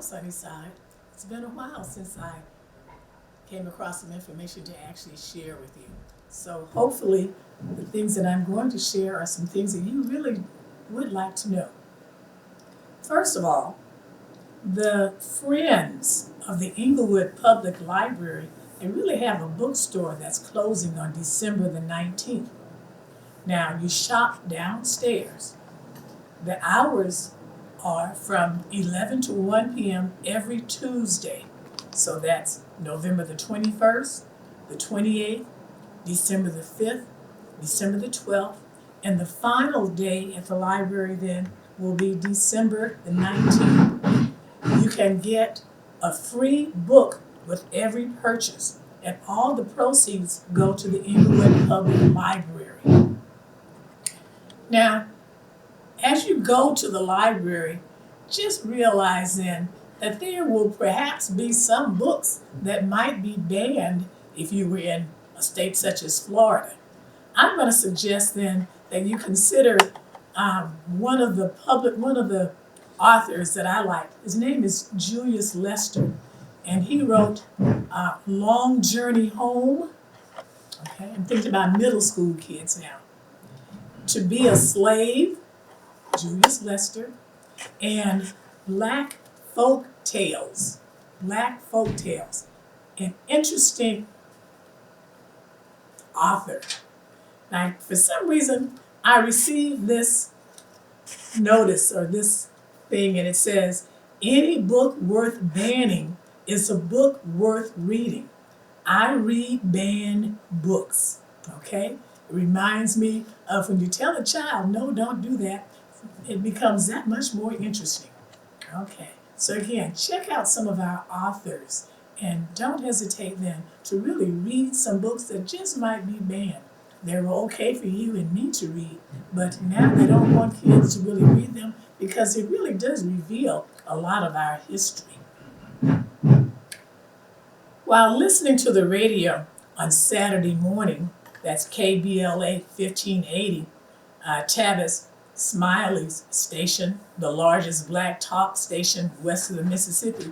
Sunnyside. It's been a while since I came across some information to actually share with you. So hopefully, the things that I'm going to share are some things that you really would like to know. First of all, the Friends of the Inglewood Public Library, they really have a bookstore that's closing on December the 19th. Now, you shop downstairs. The hours are from 11 to 1 p.m. every Tuesday. So that's November the 21st, the 28th, December the 5th, December the 12th, and the final day at the library then will be December the 19th. You can get a free book with every purchase, and all the proceeds go to the Inglewood Public Library. Now, as you go to the library, just realize then that there will perhaps be some books that might be banned if you were in a state such as Florida. I'm going to suggest then that you consider one of the authors that I like. His name is Julius Lester, and he wrote Long Journey Home. Okay, I'm thinking about middle school kids now. To Be a Slave, Julius Lester, and Black Folk Tales. Black Folk Tales. An interesting author. Now, for some reason, I received this notice or this thing, and it says, any book worth banning is a book worth reading. I read banned books, okay? It reminds me of when you tell a child, no, don't do that, it becomes that much more interesting. Okay, so again, check out some of our authors and don't hesitate then to really read some books that just might be banned. They're okay for you and me to read, but now they don't want kids to really read them because it really does reveal a lot of our history. While listening to the radio on Saturday morning, that's KBLA 1580, Tavis Smiley's station, the largest black talk station west of the Mississippi,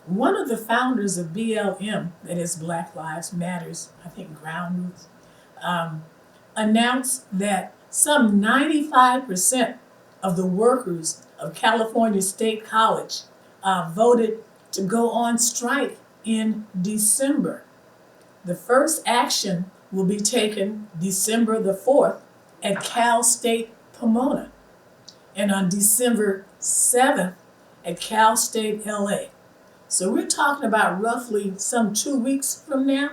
one of the founders of BLM, that is Black Lives Matters, I think Ground Roots, announced that some 95% of the workers of California State College voted to go on strike in December. The first action will be taken December the 4th at Cal State Pomona, and on December 7th at Cal State LA. So we're talking about roughly some 2 weeks from now.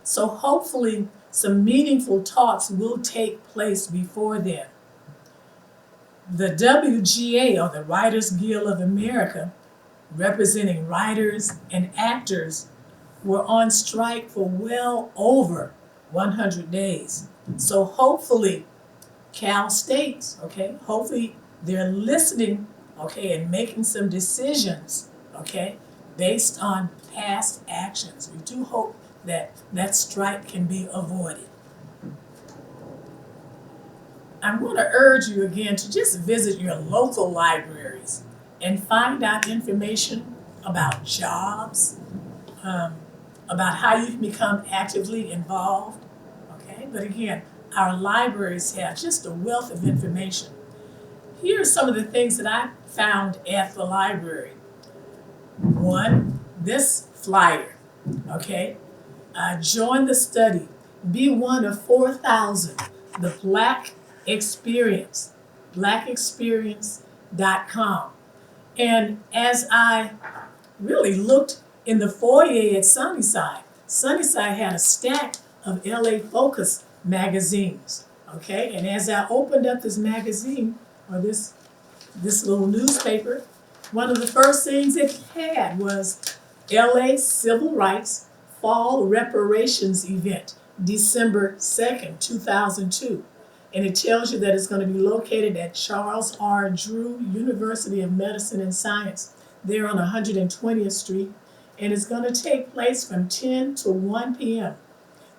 So hopefully some meaningful talks will take place before then. The WGA, or the Writers Guild of America, representing writers and actors, were on strike for well over 100 days. So hopefully Cal State, okay, hopefully they're listening, okay, and making some decisions, okay, based on past actions. We do hope that that strike can be avoided. I'm going to urge you again to just visit your local libraries and find out information about jobs, about how you can become actively involved, okay? But again, our libraries have just a wealth of information. Here are some of the things that I found at the library. One, this flyer, okay? Join the study. Be one of 4,000. The Black Experience, blackexperience.com. And as I really looked in the foyer at Sunnyside, Sunnyside had a stack of LA Focus magazines, okay? And as I opened up this magazine, or this little newspaper, one of the first things it had was LA Civil Rights Fall Reparations Event, December 2nd, 2002. And it tells you that it's going to be located at Charles R. Drew University of Medicine and Science, there on 120th Street, and it's going to take place from 10 to 1 p.m.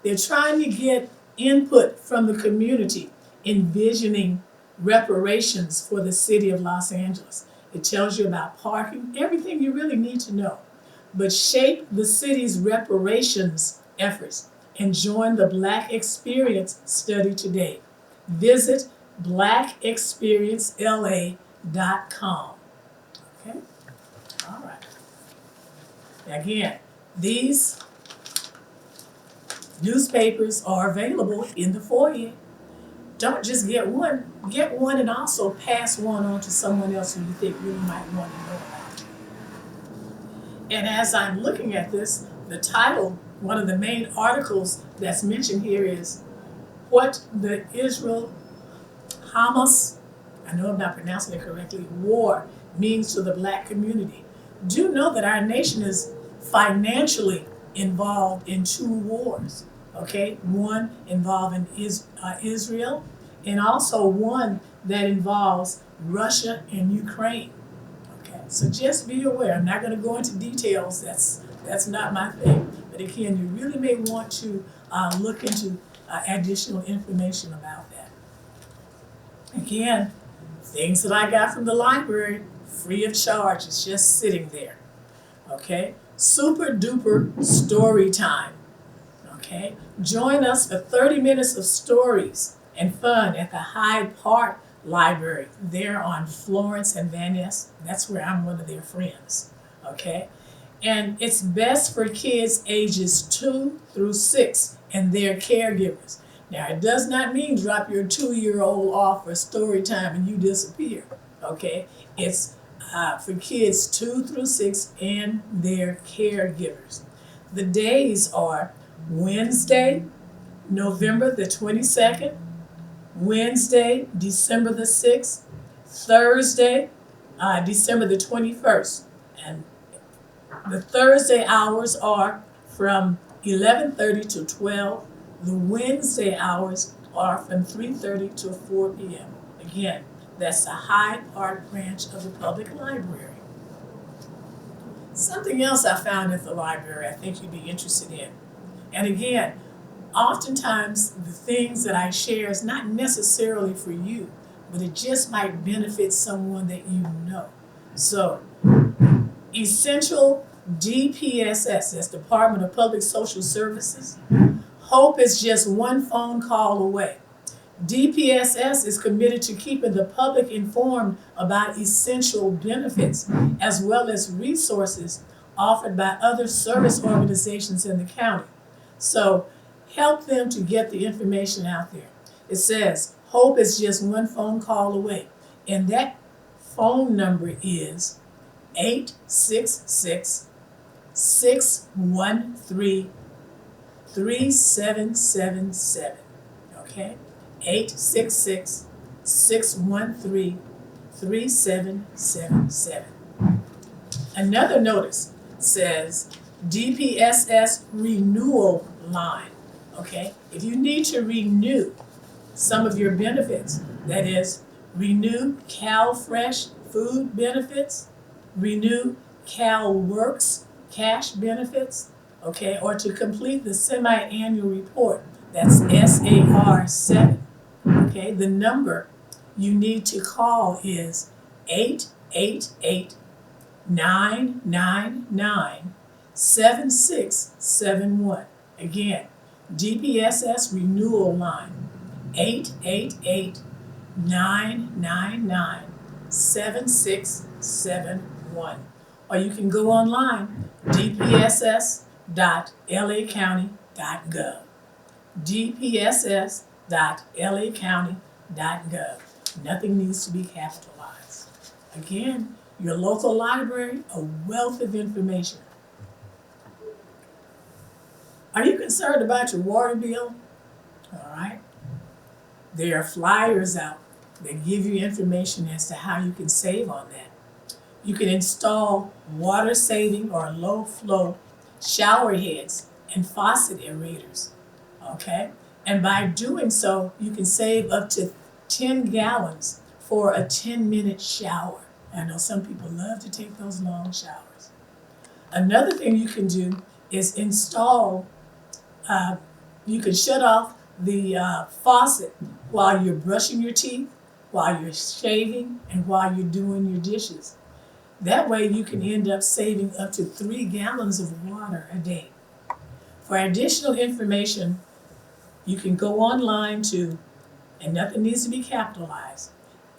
They're trying to get input from the community envisioning reparations for the city of Los Angeles. It tells you about parking, everything you really need to know. But shape the city's reparations efforts and join the Black Experience study today. Visit blackexperiencela.com. Okay? All right. Again, these newspapers are available in the foyer. Don't just get one and also pass one on to someone else who you think really might want to know about it. And as I'm looking at this, the title, one of the main articles that's mentioned here is what the Israel Hamas, I know I'm not pronouncing it correctly, war means to the Black community. Do know that our nation is financially involved in two wars, okay? One involving Israel, and also one that involves Russia and Ukraine. Okay, so just be aware. I'm not going to go into details. That's not my thing. But again, you really may want to look into additional information about that. Again, things that I got from the library, free of charge. It's just sitting there. Okay, super duper story time. Okay, join us for 30 minutes of stories and fun at the Hyde Park Library there on Florence and Van Ness. That's where I'm one of their friends. Okay, and it's best for kids ages 2 through 6 and their caregivers. Now, it does not mean drop your 2-year-old off for story time and you disappear. Okay, it's for kids 2 through 6 and their caregivers. The days are Wednesday, November the 22nd, Wednesday, December the 6th, Thursday, December the 21st. And the Thursday hours are from 11:30 to 12. The Wednesday hours are from 3:30 to 4 p.m. Again, that's the Hyde Park branch of the public library. Something else I found at the library I think you'd be interested in. And again, oftentimes the things that I share is not necessarily for you, but it just might benefit someone that you know. So, Essential DPSS, that's Department of Public Social Services. Hope is just one phone call away. DPSS is committed to keeping the public informed about essential benefits as well as resources offered by other service organizations in the county. So help them to get the information out there. It says hope is just one phone call away, and that phone number is 866-613-3777. Okay? 866-613-3777. Another notice says DPSS renewal line. Okay? If you need to renew some of your benefits, that is, renew CalFresh food benefits, renew CalWorks cash benefits, okay, or to complete the semi-annual report, that's SAR 7. Okay, the number you need to call is 888-999-7671. Again, DPSS renewal line, 888-999-7671. Or you can go online, dpss.lacounty.gov. dpss.lacounty.gov. Nothing needs to be capitalized. Again, your local library, a wealth of information. Are you concerned about your water bill? All right. There are flyers out that give you information as to how you can save on that. You can install water saving or low flow shower heads and faucet aerators. Okay? And by doing so, you can save up to 10 gallons for a 10-minute shower. I know some people love to take those long showers. Another thing you can do is install, you can shut off the faucet while you're brushing your teeth, while you're shaving, and while you're doing your dishes. That way you can end up saving up to 3 gallons of water a day. For additional information, you can go online to, and nothing needs to be capitalized,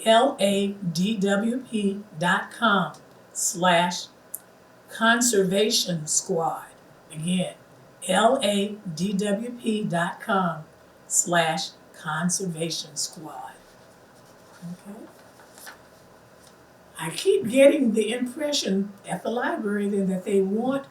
ladwp.com/conservation squad. Again, ladwp.com/conservation squad. Okay. I keep getting the impression at the library that they want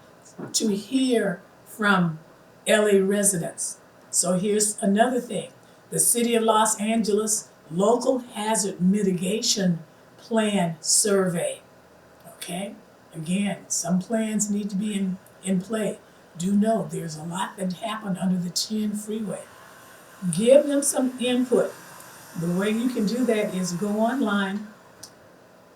to hear from LA residents. So here's another thing. The City of Los Angeles Local Hazard Mitigation Plan Survey. Okay? Again, some plans need to be in play. Do know there's a lot that happened under the 10 freeway. Give them some input. The way you can do that is go online,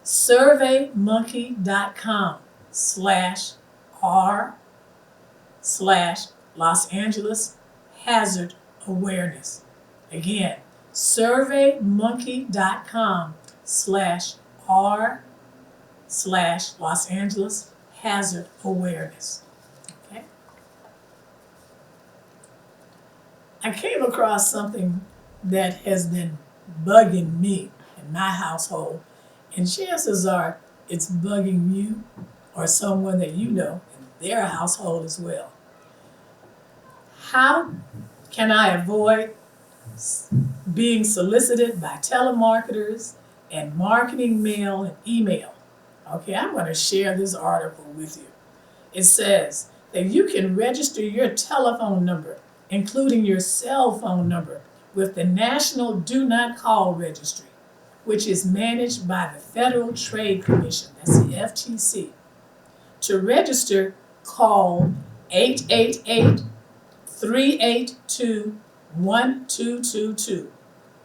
surveymonkey.com/r/Los Angeles Hazard Awareness. Again, surveymonkey.com/r/Los Angeles Hazard Awareness. Okay? I came across something that has been bugging me in my household, and chances are it's bugging you or someone that you know in their household as well. How can I avoid being solicited by telemarketers and marketing mail and email? Okay, I'm going to share this article with you. It says that you can register your telephone number, including your cell phone number, with the National Do Not Call Registry, which is managed by the Federal Trade Commission, that's the FTC. To register, call 888-382-1222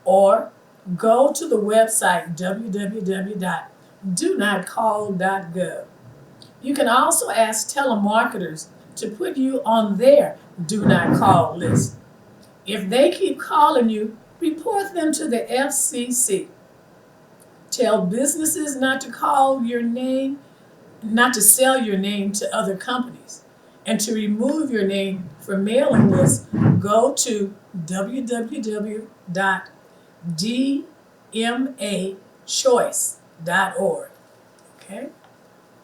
or go to the website www.donotcall.gov. You can also ask telemarketers to put you on their Do Not Call list. If they keep calling you, report them to the FCC. Tell businesses not to call your name, not to sell your name to other companies. And to remove your name from mailing lists, go to www.dmachoice.org. Okay?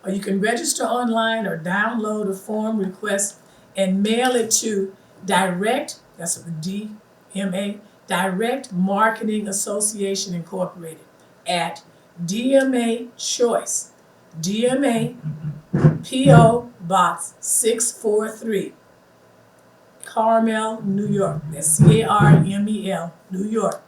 Or you can register online or download a form request and mail it to Direct, that's a DMA, Direct Marketing Association Incorporated at DMA Choice, DMA P.O. Box 643, Carmel, New York. That's CARMEL, New York,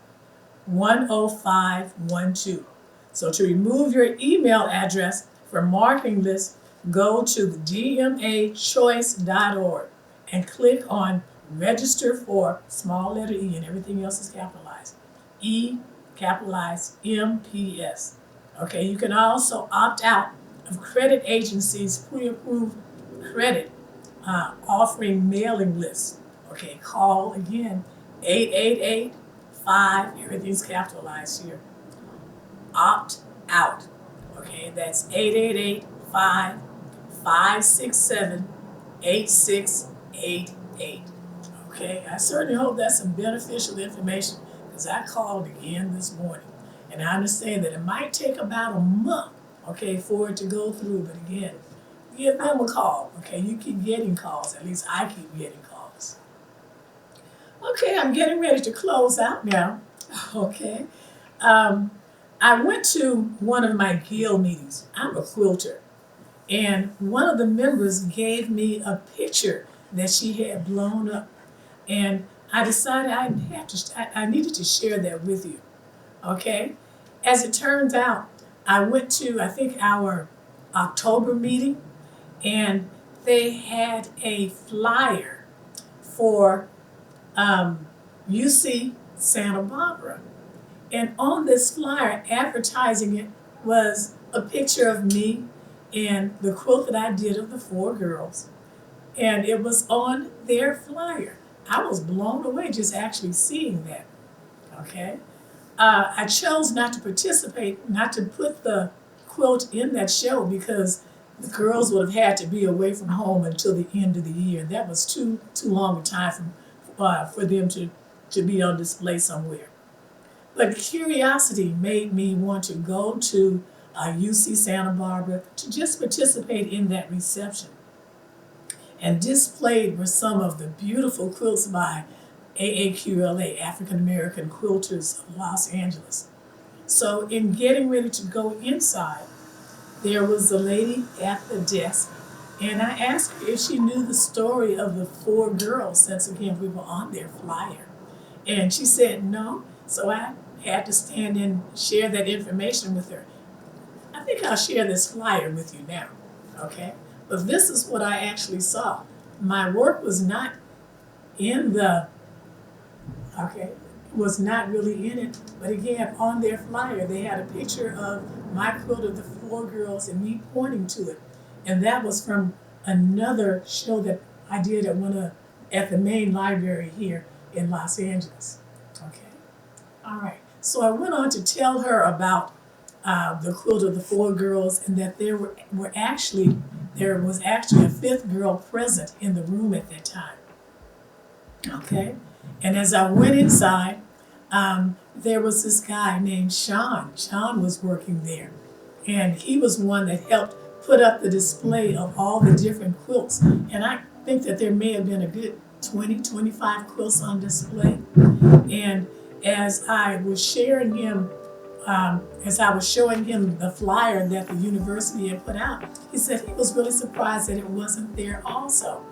10512. So to remove your email address from marketing lists, go to the dmachoice.org and click on Register for small letter E, and everything else is capitalized. E, capitalized, MPS. Okay, you can also opt out of credit agencies' pre-approved credit offering mailing lists. Okay, call again, 888-5, everything's capitalized here. Opt out. Okay, that's 888-567-8688. Okay, I certainly hope that's some beneficial information because I called again this morning. And I understand that it might take about a month, okay, for it to go through. But again, give them a call, okay? You keep getting calls. At least I keep getting calls. Okay, I'm getting ready to close out now, okay? I went to one of my guild meetings. I'm a quilter. And one of the members gave me a picture that she had blown up. And I decided I needed to share that with you, okay? As it turns out, I went to, I think, our October meeting, and they had a flyer for UC Santa Barbara. And on this flyer, advertising it, was a picture of me and the quilt that I did of the 4 girls. And it was on their flyer. I was blown away just actually seeing that, okay? I chose not to participate, not to put the quilt in that show because the girls would have had to be away from home until the end of the year. That was too long a time for them to be on display somewhere. But curiosity made me want to go to UC Santa Barbara to just participate in that reception. And displayed were some of the beautiful quilts by AAQLA, African American Quilters of Los Angeles. So in getting ready to go inside, there was a lady at the desk, and I asked her if she knew the story of the 4 girls, since again we were on their flyer. And she said no, so I had to stand and share that information with her. I think I'll share this flyer with you now, okay? But this is what I actually saw. My work was not in the, was not really in it, but again, on their flyer, they had a picture of my quilt of the 4 girls and me pointing to it. And that was from another show that I did at the main library here in Los Angeles. Okay, all right. So I went on to tell her about the quilt of the 4 girls, and that there was actually a 5th girl present in the room at that time. Okay, and as I went inside, there was this guy named Sean. Sean was working there, and he was one that helped put up the display of all the different quilts. And I think that there may have been a good 20, 25 quilts on display. And as I was showing him the flyer that the university had put out, he said he was really surprised that it wasn't there also.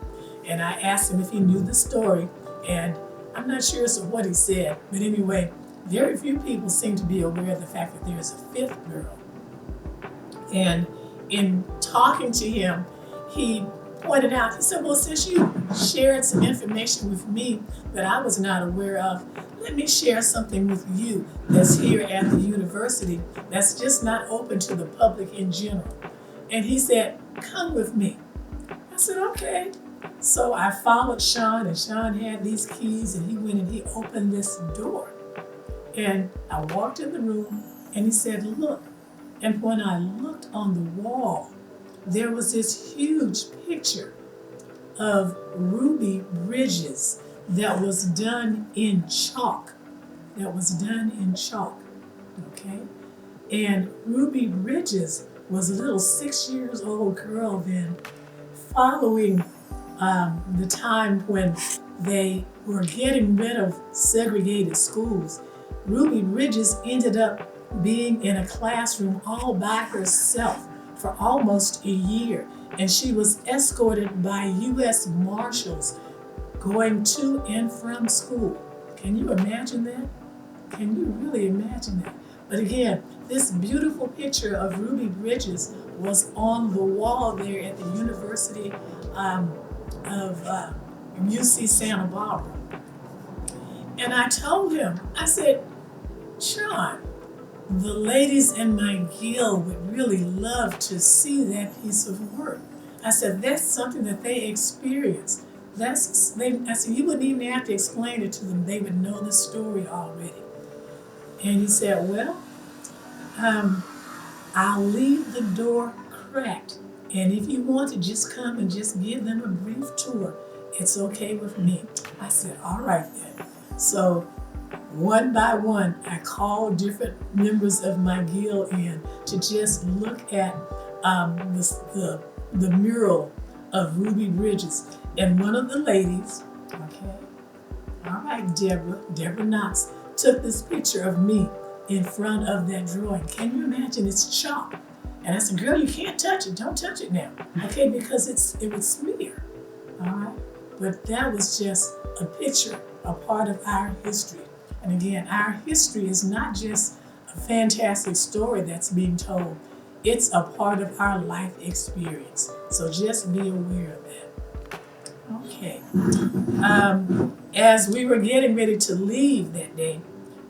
And I asked him if he knew the story, and I'm not sure as to what he said, but anyway, very few people seem to be aware of the fact that there's a 5th girl. And in talking to him, he pointed out, he said, well, since you shared some information with me that I was not aware of, let me share something with you that's here at the university that's just not open to the public in general. And he said, come with me. I said, okay. So I followed Sean, and Sean had these keys, and he went and he opened this door. And I walked in the room, and he said, look. And when I looked on the wall, there was this huge picture of Ruby Bridges that was done in chalk. Okay? And Ruby Bridges was a little 6-year-old girl then, following the time when they were getting rid of segregated schools. Ruby Bridges ended up being in a classroom all by herself for almost a year, and she was escorted by U.S. Marshals going to and from school. Can you imagine that? Can you really imagine that? But again, this beautiful picture of Ruby Bridges was on the wall there at the University of UC Santa Barbara. And I told him, I said, Sean, the ladies in my guild would really love to see that piece of work. I said, that's something that they experience. I said, you wouldn't even have to explain it to them. They would know the story already. And he said, well, I'll leave the door cracked. And if you want to just come and just give them a brief tour, it's okay with me. I said, all right then. So one by one, I called different members of my guild in to just look at the mural of Ruby Bridges. And one of the ladies, okay, all right, Deborah Knox, took this picture of me in front of that drawing. Can you imagine? It's chalk. And I said, girl, you can't touch it. Don't touch it now, okay, because it would smear, all right? But that was just a picture, a part of our history. And again, our history is not just a fantastic story that's being told. It's a part of our life experience. So just be aware of that. Okay. As we were getting ready to leave that day,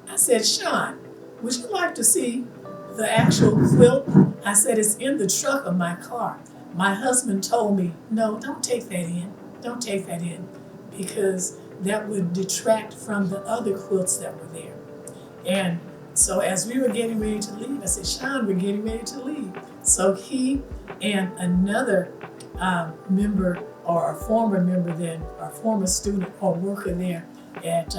I said, Sean, would you like to see the actual quilt? I said, it's in the trunk of my car. My husband told me, no, don't take that in. Don't take that in, because that would detract from the other quilts that were there. And So as we were getting ready to leave, I said, Sean, we're getting ready to leave. So he and another member, or a former member then, or former student or worker there at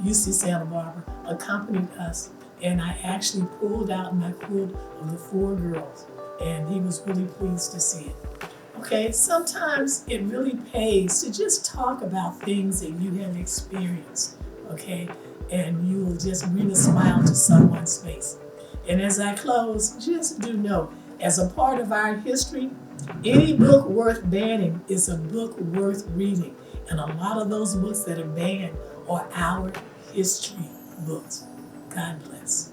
UC Santa Barbara, accompanied us. And I actually pulled out my quilt of the 4 girls, and he was really pleased to see it. Okay, sometimes it really pays to just talk about things that you have experienced, okay? And you will just bring a smile to someone's face. And as I close, just do know, as a part of our history, any book worth banning is a book worth reading. And a lot of those books that are banned are our history books. God bless.